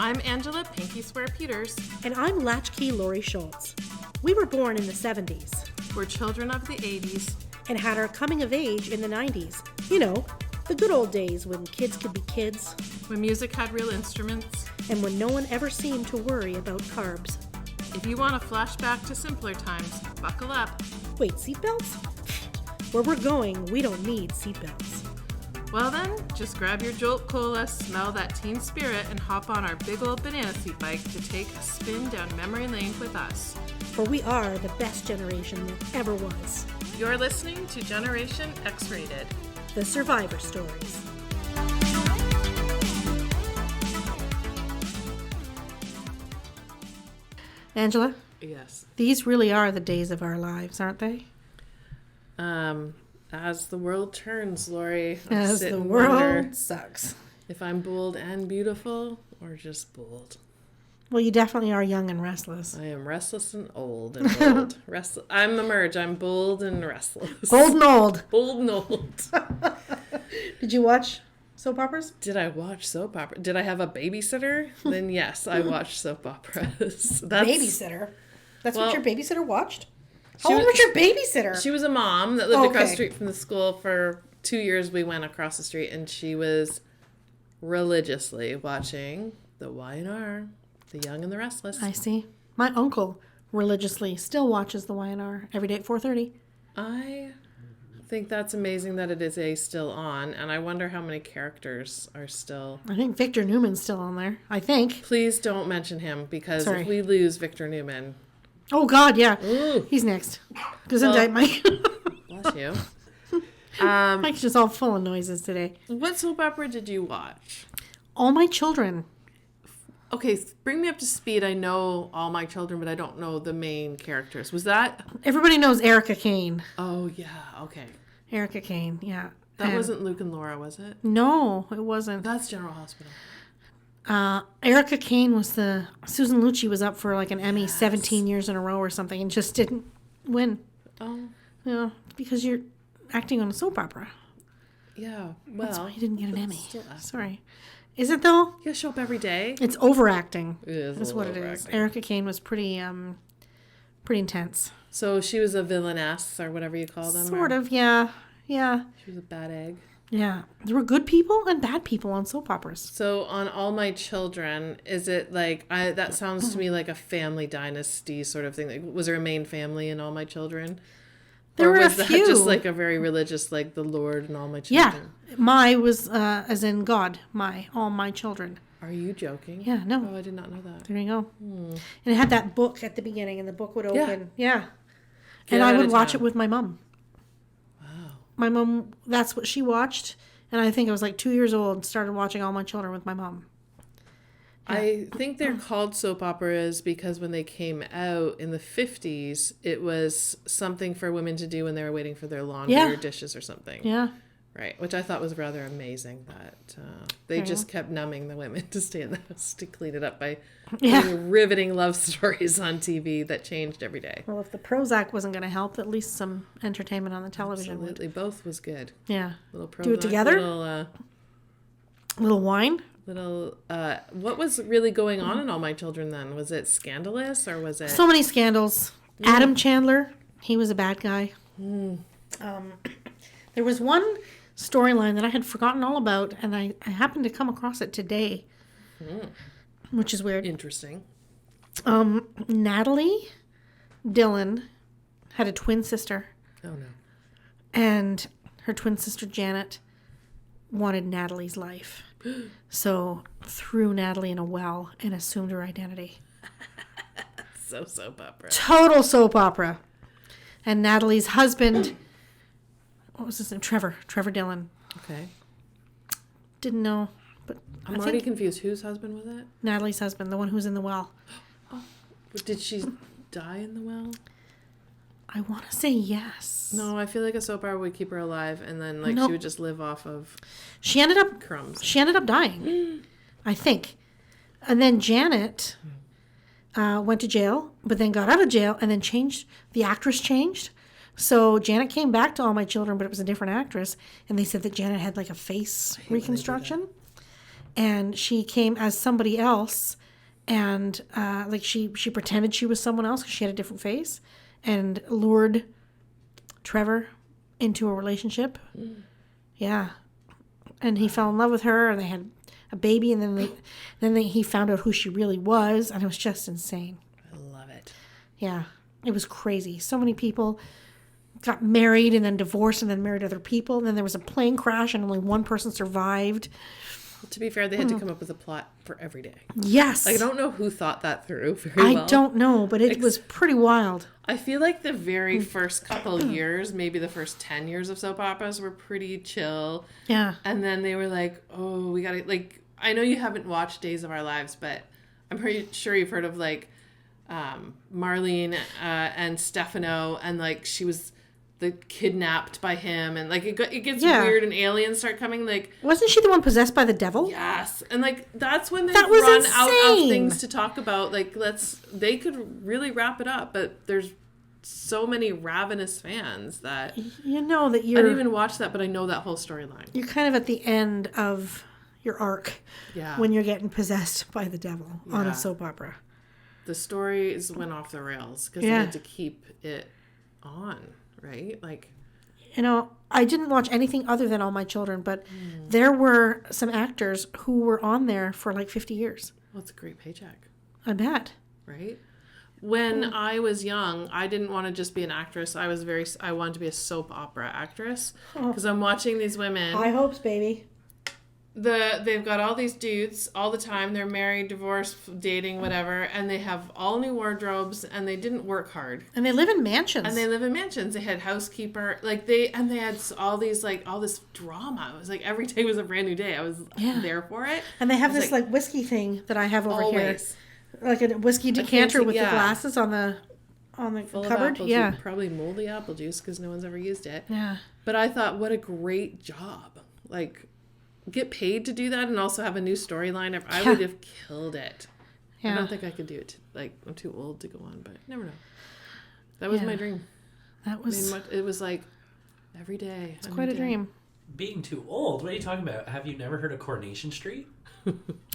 I'm Angela Pinky Swear Peters. And I'm Latchkey Laurie Schultz. We were born in the 70s. We're children of the 80s. And had our coming of age in the 90s. You know, the good old days when kids could be kids. When music had real instruments. And when no one ever seemed to worry about carbs. If you want a flashback to simpler times, buckle up. Wait, seatbelts? Where we're going, we don't need seatbelts. Well then, just grab your Jolt Cola, smell that teen spirit, and hop on our big old banana seat bike to take a spin down memory lane with us. For we are the best generation that ever was. You're listening to Generation X-Rated. The Survivor Stories. Angela? Yes. These really are the days of our lives, aren't they? As the world turns, Laurie. As the world sucks. If I'm bold and beautiful, or just bold. Well, you definitely are young and restless. I am restless and old and bold. I'm the merge. I'm bold and restless. Bold and old. Bold and old. Did you watch soap operas? Did I watch soap opera? Did I have a babysitter? Then yes, I watched soap operas. Babysitter? That's what your babysitter watched? How She old was your babysitter? She was a mom that lived across the street from the school. For 2 years we went across the street, and she was religiously watching the Y&R, The Young and the Restless. I see. My uncle religiously still watches the Y&R every day at 4:30. I think that's amazing that it is still on, and I wonder how many characters are still... I think Victor Newman's still on there. I think. Please don't mention him, because if we lose Victor Newman... Oh, God, yeah. Ooh. He's next. Gesundheit, Mike. Bless you. Mike's just all full of noises today. What soap opera did you watch? All My Children. Okay, bring me up to speed. I know All My Children, but I don't know the main characters. Was that... Everybody knows Erica Kane. Oh, yeah. Okay. Erica Kane, yeah. That wasn't Luke and Laura, was it? No, it wasn't. That's General Hospital. Erica Kane was Susan Lucci was up for like an Emmy 17 years in a row or something and just didn't win. Oh. Yeah, because you're acting on a soap opera. Yeah, well. That's why you didn't get an Emmy. Sorry. Is it though? You show up every day. It's overacting. It is. That's what it is. Erica Kane was pretty intense. So she was a villainess or whatever you call them? Sort of, yeah. Yeah. She was a bad egg. Yeah. There were good people and bad people on soap operas. So on All My Children, is it like, that sounds to me like a family dynasty sort of thing. Like, was there a main family in All My Children? There were was a few. That just like a very religious, like the Lord and All My Children? Yeah. My was as in God. All My Children. Are you joking? Yeah, no. Oh, I did not know that. There you go. And it had that book at the beginning, and the book would open. Yeah. Get and I out would of watch town. it with my mom. Wow. My mom, that's what she watched. And I think I was like 2 years old and started watching All My Children with my mom. Yeah. I think they're called soap operas because when they came out in the 50s, it was something for women to do when they were waiting for their laundry or dishes or something. Yeah. Right, which I thought was rather amazing that they just kept numbing the women to stay in the house to clean it up by putting riveting love stories on TV that changed every day. Well, if the Prozac wasn't going to help, at least some entertainment on the television Absolutely, would. both was good. Yeah. Little Prozac, Do it together? Little wine? What was really going on in All My Children then? Was it scandalous or was it... So many scandals. Adam Chandler, he was a bad guy. There was one storyline that I had forgotten all about, and I happened to come across it today, which is weird. Interesting. Natalie Dylan had a twin sister. Oh, no. And her twin sister, Janet, wanted Natalie's life. So threw Natalie in a well and assumed her identity. So soap opera. Total soap opera. And Natalie's husband... What was his name? Trevor Dillon. Okay. Didn't know, but I'm already confused. Whose husband was that? Natalie's husband, the one who was in the well. Oh, did she die in the well? I want to say yes. No, I feel like a soap opera would keep her alive, and then she would just live off of she ended up crumbs. She ended up dying, I think. And then Janet went to jail, but then got out of jail, and then changed. The actress changed. So Janet came back to All My Children, but it was a different actress. And they said that Janet had like a face reconstruction. and she came as somebody else, and like she pretended she was someone else because she had a different face, and lured Trevor into a relationship. Yeah, and he fell in love with her, and they had a baby, and then he found out who she really was, and it was just insane. I love it. Yeah, it was crazy. So many people got married and then divorced and then married other people, and then there was a plane crash and only one person survived. To be fair, they had to come up with a plot for every day. Yes. Like, I don't know who thought that through very well. I don't know, but it was pretty wild. I feel like the very first couple years, maybe the first 10 years of soap operas were pretty chill. Yeah. And then they were like, oh, we gotta, like, I know you haven't watched Days of Our Lives, but I'm pretty sure you've heard of, like, Marlene and Stefano, and, like, she was kidnapped by him, and, like, it gets weird, and aliens start coming, like... Wasn't she the one possessed by the devil? Yes. And, like, that's when they That was run insane. out of things to talk about. Like, they could really wrap it up, but there's so many ravenous fans that... You know that you're... I didn't even watch that, but I know that whole storyline. You're kind of at the end of your arc when you're getting possessed by the devil on a soap opera. The stories went off the rails because they had to keep it on, right? Like, you know, I didn't watch anything other than All My Children, but there were some actors who were on there for like 50 years. Well, it's a great paycheck. I bet. Right? When I was young, I didn't want to just be an actress. I wanted to be a soap opera actress because I'm watching these women. High hopes, baby. They've got all these dudes all the time. They're married, divorced, dating, whatever, and they have all new wardrobes, and they didn't work hard. And they live in mansions. They had housekeeper, they had all these, like, all this drama. It was like every day was a brand new day. I was there for it. And they have this like whiskey thing that I have over here, like a whiskey decanter with the glasses on the full cupboard. Of apple juice, probably moldy apple juice because no one's ever used it. Yeah. But I thought, what a great job! Like, get paid to do that and also have a new storyline. I would have killed it. Yeah. I don't think I could do it. Like, I'm too old to go on, but never know. That was my dream. It was like every day. It's quite a dream. Being too old? What are you talking about? Have you never heard of Coronation Street?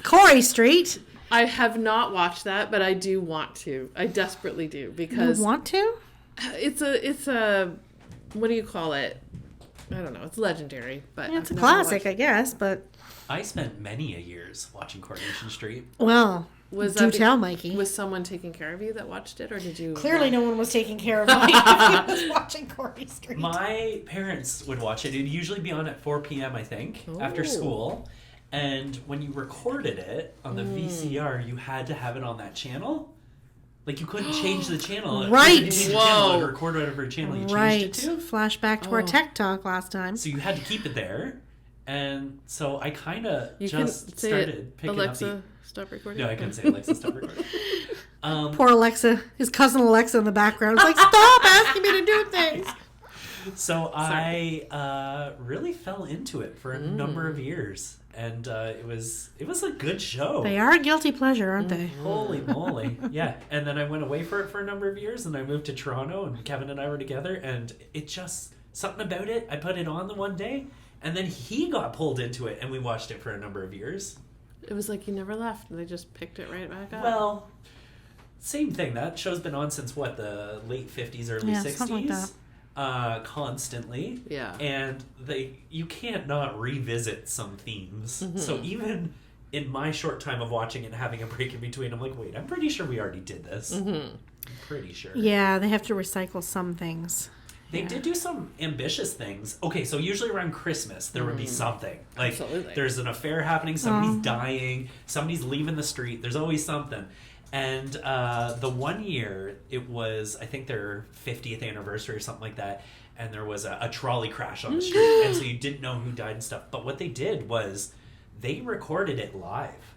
Corey Street? I have not watched that, but I do want to. I desperately do because... You want to? It's a what do you call it? I don't know. It's legendary, but it's a classic, I guess. But I spent many a years watching Coronation Street. Well, tell Mikey. Was someone taking care of you that watched it, or did you? Clearly, no one was taking care of me. I was watching Coronation Street. My parents would watch it. It'd usually be on at 4 p.m. I think after school. And when you recorded it on the VCR, you had to have it on that channel. Like, you couldn't change the channel. Right. Channel, record whatever channel you changed it to. Flashback to our tech talk last time. So you had to keep it there. And so I kind of just started picking Alexa, up the... stop recording. No, I couldn't say Alexa, stop recording. Poor Alexa. His cousin Alexa in the background. It's like, stop asking me to do things. So I really fell into it for a number of years. And it was a good show. They are a guilty pleasure, aren't they? Holy moly. Yeah. And then I went away for it for a number of years, and I moved to Toronto, and Kevin and I were together, and it just, something about it, I put it on the one day, and then he got pulled into it, and we watched it for a number of years. It was like you never left, and they just picked it right back up. Well, same thing. That show's been on since, the late 50s, early 60s? Something like that. Constantly. Yeah. And you can't not revisit some themes. Mm-hmm. So even in my short time of watching it and having a break in between, I'm like, wait, I'm pretty sure we already did this. Mm-hmm. I'm pretty sure. Yeah, they have to recycle some things. They did do some ambitious things. Okay, so usually around Christmas, there would be something. Like, absolutely. There's an affair happening, somebody's dying, somebody's leaving the street, there's always something. And the one year, it was, I think, their 50th anniversary or something like that, and there was a trolley crash on the street, and so you didn't know who died and stuff. But what they did was they recorded it live.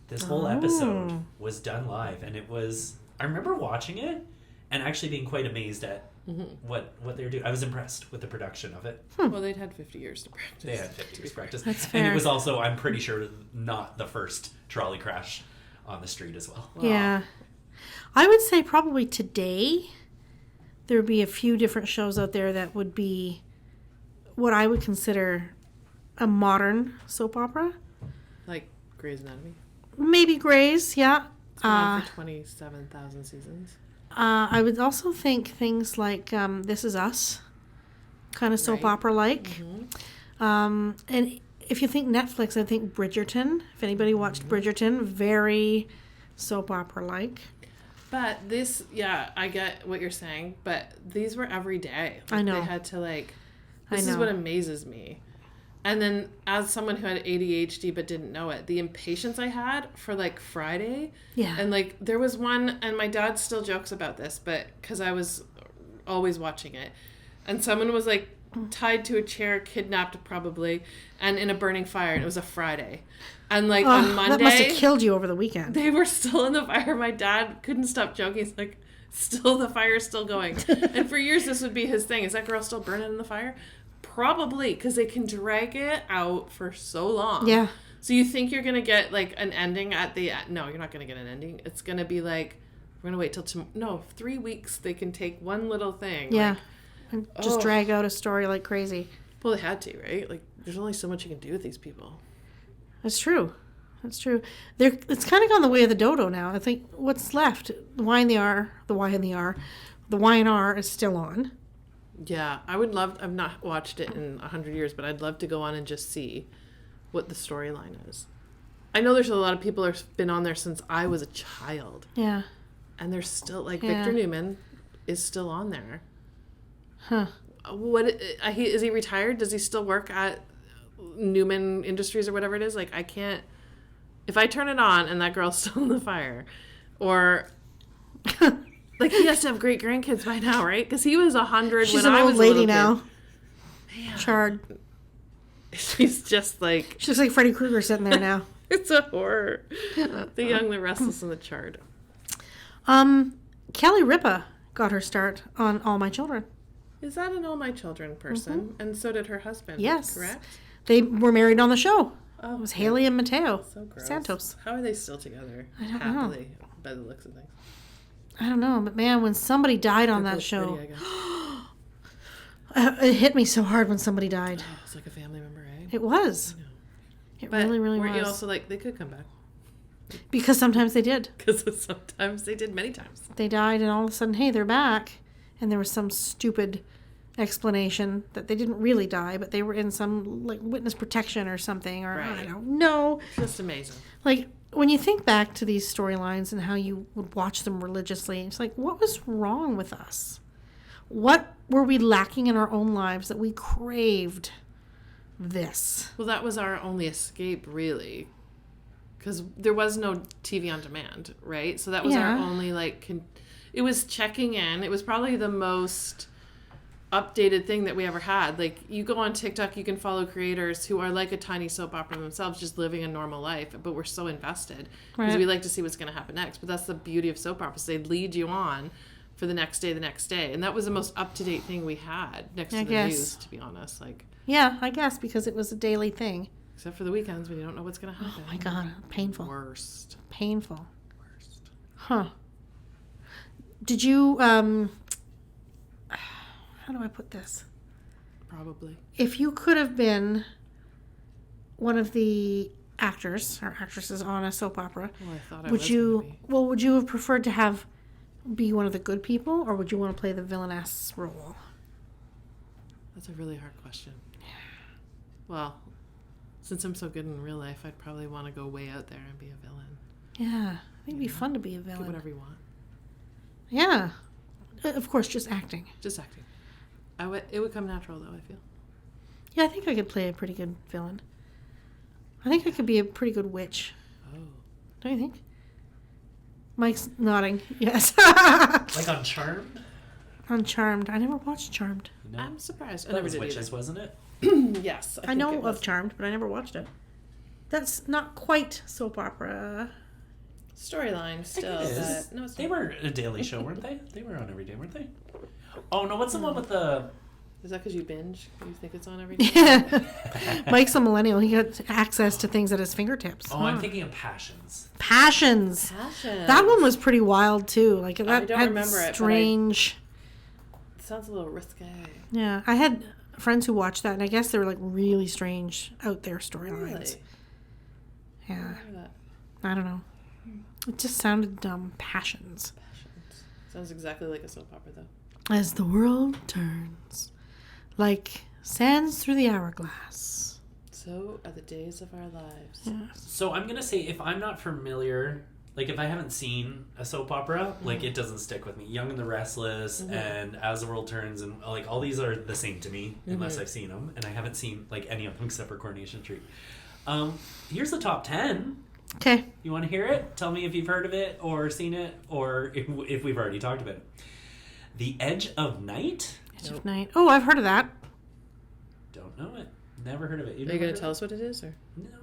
This whole episode was done live, and it was... I remember watching it and actually being quite amazed at what they were doing. I was impressed with the production of it. Well, they'd had 50 years to practice. They had 50 years to practice. That's fair. And it was also, I'm pretty sure, not the first trolley crash on the street as well. Yeah. I would say probably today there would be a few different shows out there that would be what I would consider a modern soap opera. Like Grey's Anatomy. Maybe Grey's, yeah. It's been on for 27,000 seasons. I would also think things like This Is Us, kind of soap opera-like. And if you think Netflix, I think Bridgerton. If anybody watched Bridgerton, very soap opera-like. But this, yeah, I get what you're saying, but these were every day. I know. They had to, this is what amazes me. And then as someone who had ADHD but didn't know it, the impatience I had for, Friday. Yeah. And, there was one, and my dad still jokes about this, but because I was always watching it. And someone was, tied to a chair, kidnapped probably, and in a burning fire, and it was a Friday. And on Monday, that must have killed you over the weekend. They were still in the fire. My dad couldn't stop joking. He's like, still, the fire's still going. And for years this would be his thing. Is that girl still burning in the fire? Probably, because they can drag it out for so long. Yeah. So you think you're gonna get an ending at the end? No, you're not gonna get an ending. It's gonna be we're gonna wait till tomorrow. No, 3 weeks. They can take one little thing. Yeah. And just drag out a story like crazy. Well, they had to, right? There's only so much you can do with these people. That's true. That's true. It's kind of gone the way of the dodo now. I think what's left, the Y and R is still on. Yeah, I would love. I've not watched it in 100 years, but I'd love to go on and just see what the storyline is. I know there's a lot of people who've been on there since I was a child. Yeah. And there's still Victor Newman is still on there. Huh. What is he retired? Does he still work at Newman Industries or whatever it is? I can't. If I turn it on and that girl's still in the fire, or he has to have great grandkids by now, right? Because he was 100 when I was a little kid. She's an old lady now. Man. Charred. She's just she looks like Freddy Krueger sitting there now. It's a horror. The Young, the Restless, and the Charred. Kelly Ripa got her start on All My Children. Is that an All My Children person? Mm-hmm. And so did her husband. Yes. Correct? They were married on the show. Oh, it was Haley and Mateo. So gross. Santos. How are they still together? I don't Happily, know. By the looks of things. I don't know, but man, when somebody died on that show, it hit me so hard when somebody died. Oh, it's like a family member, right? It was. It really, really was. Weren't you also they could come back? Because sometimes they did. Because sometimes they did, many times. They died, and all of a sudden, hey, they're back. And there was some stupid explanation that they didn't really die, but they were in some witness protection or something, or right. I don't know. Just amazing. When you think back to these storylines and how you would watch them religiously, it's what was wrong with us? What were we lacking in our own lives that we craved this? Well, that was our only escape, really. Because there was no TV on demand, right? So that was our only, it was checking in. It was probably the most updated thing that we ever had. You go on TikTok, you can follow creators who are like a tiny soap opera themselves, just living a normal life, but we're so invested because we like to see what's going to happen next. But that's the beauty of soap operas. They lead you on for the next day, and that was the most up-to-date thing we had next to the news, to be honest. Yeah, I guess, because it was a daily thing. Except for the weekends when you don't know what's going to happen. Oh my God, painful. Worst. Painful. Worst. Huh. Did you, how do I put this? Probably. If you could have been one of the actors or actresses on a soap opera, would you have preferred to be one of the good people, or would you want to play the villainess role? That's a really hard question. Well, since I'm so good in real life, I'd probably want to go way out there and be a villain. Yeah, I think it'd be fun to be a villain. Do whatever you want. Yeah. Of course, just acting. Just acting. It would come natural, though, I feel. Yeah, I think I could play a pretty good villain. I think I could be a pretty good witch. Oh. Don't you think? Mike's nodding. Yes. On Charmed? On Charmed. I never watched Charmed. No. I'm surprised. I that never was did witches, either. Wasn't it? Yes. I know of Charmed, but I never watched it. That's not quite soap opera. Storyline still. But no, they were a daily show, weren't they? They were on every day, weren't they? Oh, no, what's the one with the... Is that because you binge? You think it's on every day? Mike's a millennial. He got access to things at his fingertips. Oh, I'm thinking of Passions. Passions. That one was pretty wild, too. I don't remember it. Strange. It sounds a little risque. Yeah. I had friends who watched that, and I guess they were really strange, out there storylines. Really? Yeah. That. I don't know. It just sounded dumb. Passions. Sounds exactly like a soap opera, though. As the world turns, like sands through the hourglass. So are the days of our lives. Yeah. So I'm gonna say, if I'm not familiar, like if I haven't seen a soap opera, like it doesn't stick with me. Young and the Restless and As the World Turns, and like all these are the same to me unless I've seen them, and I haven't seen like any of them except for Coronation Street. Here's the top 10. Okay. You want to hear it? Tell me if you've heard of it or seen it, or if we've already talked about it. The Edge of Night. Edge of Night. Oh, I've heard of that. Don't know it. Never heard of it. Are you going to tell us what it is, or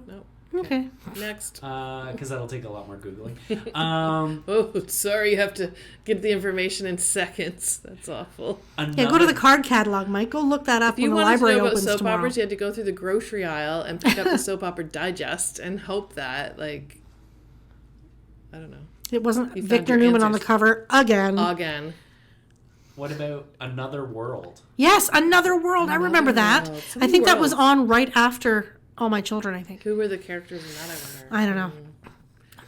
No. Okay. Next. Because that'll take a lot more Googling. Oh, sorry, you have to get the information in seconds. That's awful. Yeah, go to the card catalog, Mike. Go look that up If you when the wanted to library know about opens soap tomorrow. operas, you had to go through the grocery aisle and pick up the Soap Opera Digest and hope that, like, I don't know. It wasn't You found Victor your Newman on the answers. cover again. Again. What about Another World? Yes, Another World. I remember that. World. So I think that was worlds. on right after All My Children, I think. Who were the characters in that, I wonder? I don't know.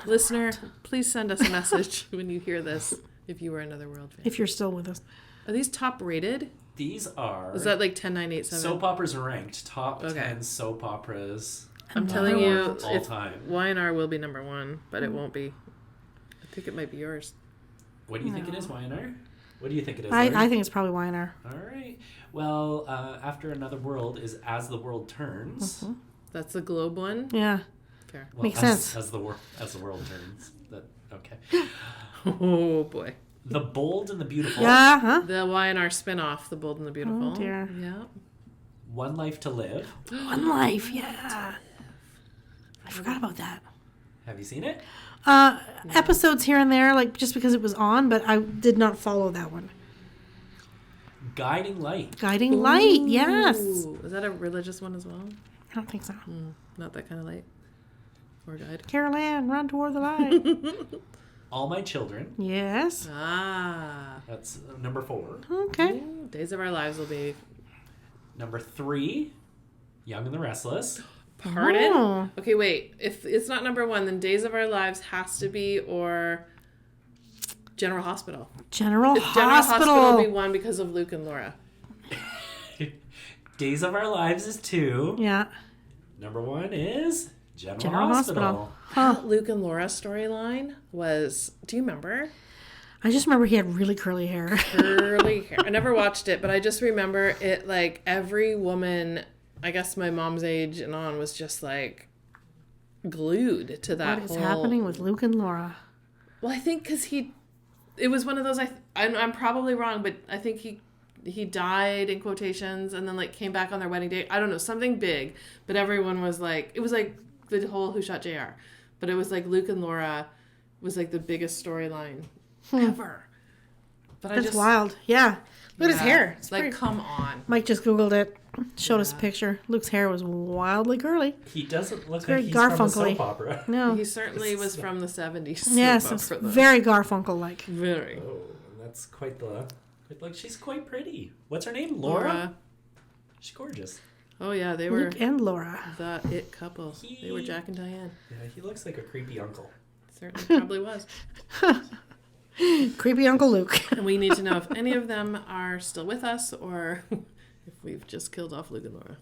Listener, please send us a message when you hear this, if you were Another World fan. If you're still with us. Are these top rated? These are Is that like 10, 9, 8, 7? soap operas ranked top Okay. 10 soap operas I'm telling you, World. all if time. Y&R will be number one, but it won't be. I think it might be yours. What do you think it is, YNR? What do you think it is? I Laurie? think it's probably Y&R. All right. Well, after Another World is As the World Turns. That's the Globe one? Yeah. Fair. Well, Makes as, sense. As the world turns. Okay. Oh, boy. The Bold and the Beautiful. Yeah, huh? The Y&R spin-off, The Bold and the Beautiful. Oh, dear. Yeah. One Life to Live. One Life, yeah. I forgot about that. Have you seen it? Episodes here and there, like just because it was on, but I did not follow that one. Guiding Light. Guiding Light, yes. Ooh, is that a religious one as well? I don't think so. Not that kind of light. Or guide. Carol Ann, run toward the light. All My Children. Yes. Ah. That's number 4. Okay. Ooh, Days of Our Lives will be... Number 3, Young and the Restless. Pardon? Oh. Okay, wait. If it's not number 1, then Days of Our Lives has to be, or General Hospital. General General Hospital will be Hospital. 1 because of Luke and Laura. Days of Our Lives is 2. Yeah. Number 1 is General Hospital. Hospital. Huh. Luke and Laura storyline was... Do you remember? I just remember he had really curly hair. Curly hair. I never watched it, but I just remember it, like, every woman, I guess my mom's age and on, was just, like, glued to that What is whole... happening with Luke and Laura? Well, I think because it was one of those, I'm probably wrong, but I think he died in quotations and then, like, came back on their wedding day. I don't know, something big, but everyone was like, it was like the whole Who Shot JR, but it was like Luke and Laura was like the biggest storyline ever. But That's wild. Yeah. Look at his hair. It's like, pretty- come on. Mike just Googled it. Showed us a picture. Luke's hair was wildly curly. He doesn't look very like he's from a Garfunkel-y. soap opera. No. He certainly was from the 70s. Yes, it's very Garfunkel-like. Very. Oh, that's quite the... Like, she's quite pretty. What's her name? Laura? She's gorgeous. Oh, yeah, they were Luke and Laura. the it couple. They were Jack and Diane. Yeah, he looks like a creepy uncle. Certainly probably was. Creepy Uncle Luke. And we need to know if any of them are still with us or if we've just killed off Luke and Laura.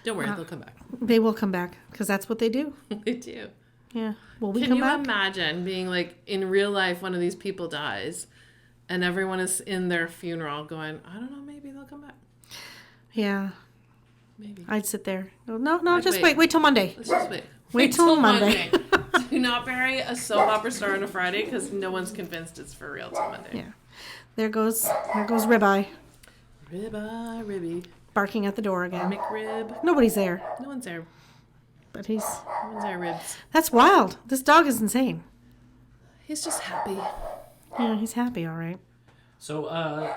Don't worry, they'll come back. They will come back because that's what they do. They do. Yeah. Will we Can come you back? imagine being like in real life, one of these people dies and everyone is in their funeral going, I don't know, maybe they'll come back. Yeah. Maybe. I'd sit there. No, just wait. wait. Wait till Monday. Let's just wait. Wait till Monday. Do not bury a soap opera star on a Friday because no one's convinced it's for real till Monday. Yeah. There goes Ribeye Ribeye, Ribby, barking at the door again. McRib. Nobody's there, No one's there. but he's... No one's there, Ribs. That's wild. This dog is insane. He's just happy. Yeah, he's happy, all right. So,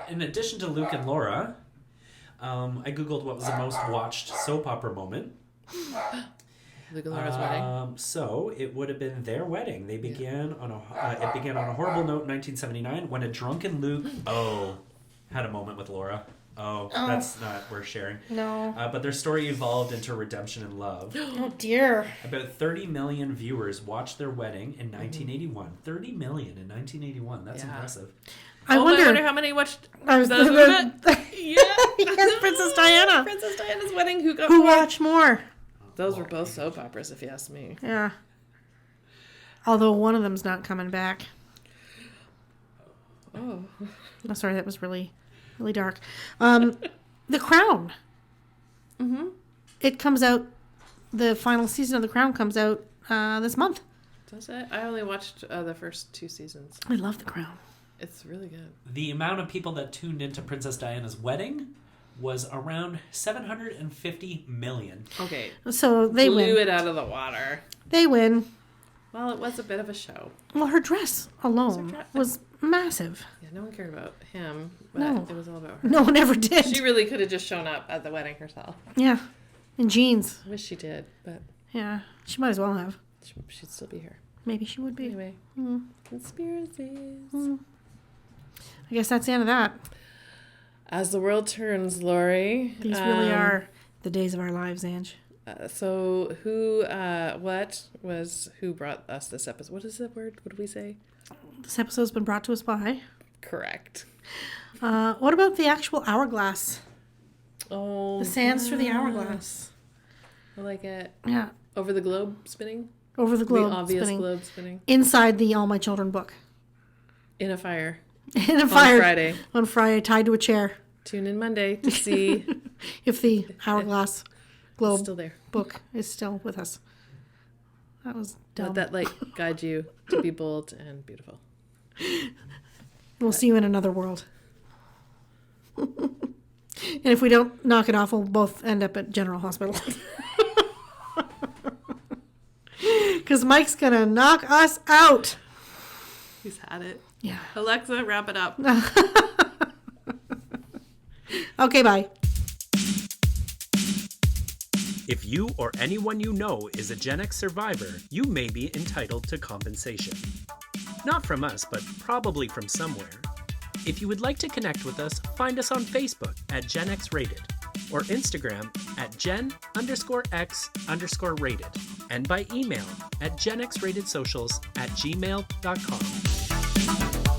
in addition to Luke and Laura, I googled what was the most watched soap opera moment. Luke and Laura's wedding. So it would have been their wedding. They began on it began on a horrible note in 1979 when a drunken Luke had a moment with Laura. Oh, that's not worth sharing. No. But their story evolved into redemption and love. Oh, dear. About 30 million viewers watched their wedding in 1981. 30 million in 1981. That's impressive. I wonder how many watched I was Yeah. Yes, Princess Diana. Princess Diana's wedding. Who Who watched more? Those were both soap operas, if you ask me. Yeah. Although one of them's not coming back. Oh. Oh, sorry, that was really, really dark. The Crown. Mm-hmm. It comes out, the final season of The Crown comes out this month. Does it? I only watched the first 2 seasons. I love The Crown. It's really good. The amount of people that tuned into Princess Diana's wedding was around 750 million. Okay. So they Blew win. it out of the water. They win. Well, it was a bit of a show. Well, her dress alone was massive. Yeah, no one cared about him, but No. it was all about her. No one ever did. She really could have just shown up at the wedding herself. Yeah. In jeans. I wish she did, but Yeah. She might as well have. she'd still be here. Maybe she would be. Anyway. Conspiracies. I guess that's the end of that. As the world turns, Laurie. These really are the days of our lives, Ange. So who brought us this episode? What is the word? What did we say? This episode's been brought to us by. Correct. What about the actual hourglass? Oh. The sands through the hourglass. I like it. Yeah. Over the globe spinning? Over the globe The obvious spinning. globe spinning. Inside the All My Children book. In a fire. In a fire. Friday. On Friday, tied to a chair. Tune in Monday to see If the hourglass globe still there. book is still with us. That was dumb. Let that light guide you to be bold and beautiful. We'll see you in another world. And if we don't knock it off, we'll both end up at General Hospital. Because Mike's going to knock us out. He's had it. Yeah. Alexa, wrap it up. Okay, bye. If you or anyone you know is a Gen X survivor, you may be entitled to compensation. Not from us, but probably from somewhere. If you would like to connect with us, find us on Facebook at Gen X Rated, or Instagram at Gen_X_rated, and by email at genxratedsocials@gmail.com.